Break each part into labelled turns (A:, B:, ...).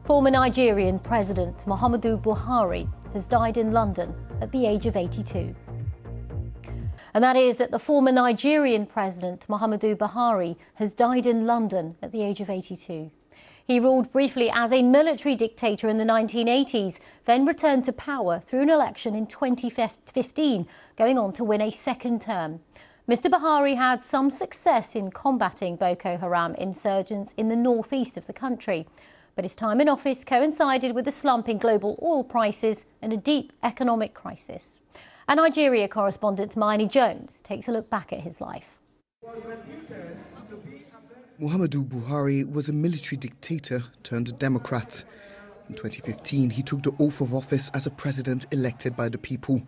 A: Former Nigerian President Muhammadu Buhari has died in London at the age of 82. And that is that the former Nigerian President Muhammadu Buhari has died in London at the age of 82. He ruled briefly as a military dictator in the 1980s, then returned to power through an election in 2015, going on to win a second term. Mr. Buhari had some success in combating Boko Haram insurgents in the northeast of the country. But his time in office coincided with a slump in global oil prices and a deep economic crisis. Our Nigeria correspondent Miney Jones takes a look back at his life.
B: Muhammadu Buhari was a military dictator turned Democrat. In 2015, he took the oath of office as a president elected by the people.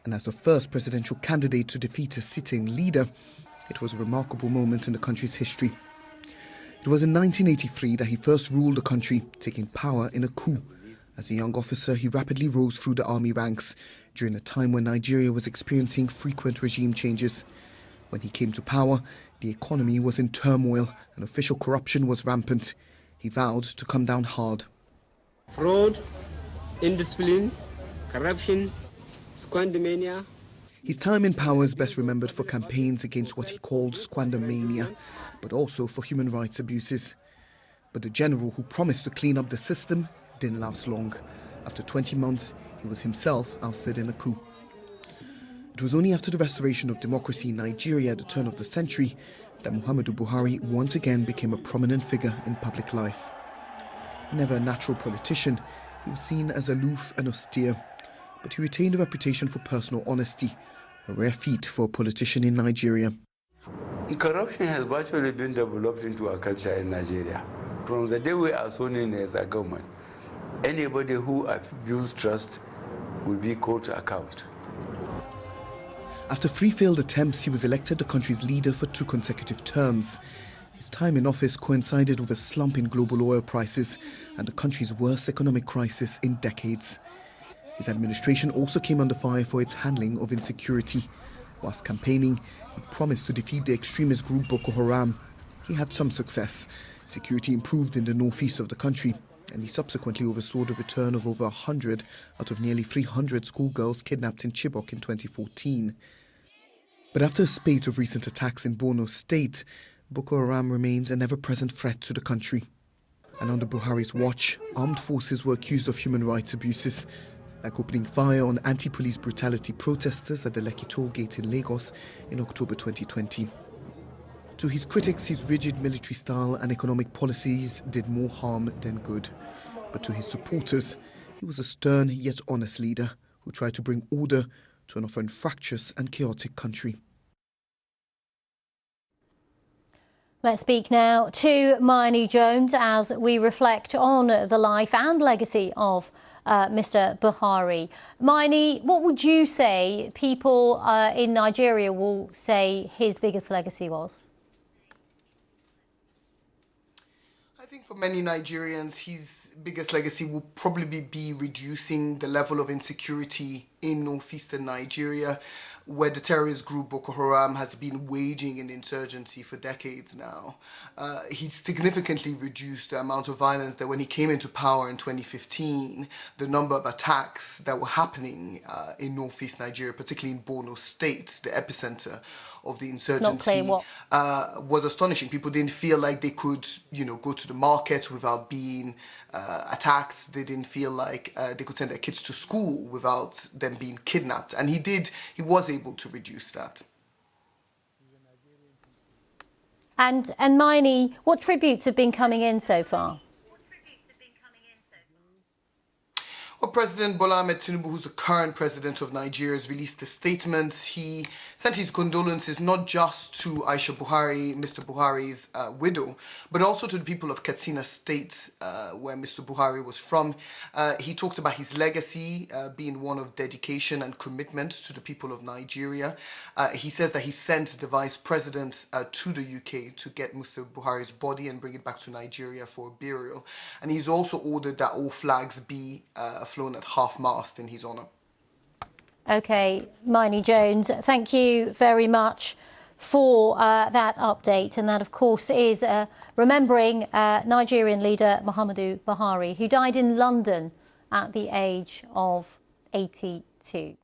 B: And as the first presidential candidate to defeat a sitting leader, it was a remarkable moment in the country's history. It was in 1983 that he first ruled the country, taking power in a coup. As a young officer, he rapidly rose through the army ranks during a time when Nigeria was experiencing frequent regime changes. When he came to power, the economy was in turmoil and official corruption was rampant. He vowed to come down hard.
C: Fraud, indiscipline, corruption, squandermania.
B: His time in power is best remembered for campaigns against what he called squandermania, but also for human rights abuses. But the general who promised to clean up the system didn't last long. After 20 months, he was himself ousted in a coup. It was only after the restoration of democracy in Nigeria at the turn of the century that Muhammadu Buhari once again became a prominent figure in public life. Never a natural politician, he was seen as aloof and austere, but he retained a reputation for personal honesty, a rare feat for a politician in Nigeria.
D: Corruption has virtually been developed into a culture in Nigeria. From the day we are sworn in as a government, anybody who abused trust will be called to account.
B: After 3 failed attempts, he was elected the country's leader for 2 consecutive terms. His time in office coincided with a slump in global oil prices and the country's worst economic crisis in decades. His administration also came under fire for its handling of insecurity. Whilst campaigning, he promised to defeat the extremist group Boko Haram. He had some success. Security improved in the northeast of the country, and he subsequently oversaw the return of over 100 out of nearly 300 schoolgirls kidnapped in Chibok in 2014. But after a spate of recent attacks in Borno State, Boko Haram remains an ever-present threat to the country. And under Buhari's watch, armed forces were accused of human rights abuses, like opening fire on anti-police brutality protesters at the Lekki toll gate in Lagos in October 2020. To his critics, his rigid military style and economic policies did more harm than good. But to his supporters, he was a stern yet honest leader who tried to bring order to an often fractious and chaotic country.
A: Let's speak now to Miney Jones as we reflect on the life and legacy of Mr. Buhari. Miney, what would you say people in Nigeria will say his biggest legacy was?
B: I think for many Nigerians, his biggest legacy will probably be reducing the level of insecurity in northeastern Nigeria, where the terrorist group Boko Haram has been waging an insurgency for decades now. He significantly reduced the amount of violence that when he came into power in 2015, the number of attacks that were happening in northeast Nigeria, particularly in Borno State, the epicenter of the insurgency, was astonishing. People didn't feel like they could, go to the market without being attacked. They didn't feel like they could send their kids to school without them being kidnapped. And he was able to reduce that.
A: And Miney, what tributes have been coming in so far?
B: Well, President Bola Ahmed Tinubu, who's the current president of Nigeria, has released a statement. He sent his condolences not just to Aisha Buhari, Mr. Buhari's widow, but also to the people of Katsina State, where Mr. Buhari was from. He talked about his legacy being one of dedication and commitment to the people of Nigeria. He says that he sent the vice president to the UK to get Mr. Buhari's body and bring it back to Nigeria for burial. And he's also ordered that all flags be flown at half-mast in his honour.
A: OK, Miney Jones, thank you very much for that update. And that, of course, is remembering Nigerian leader Muhammadu Buhari, who died in London at the age of 82.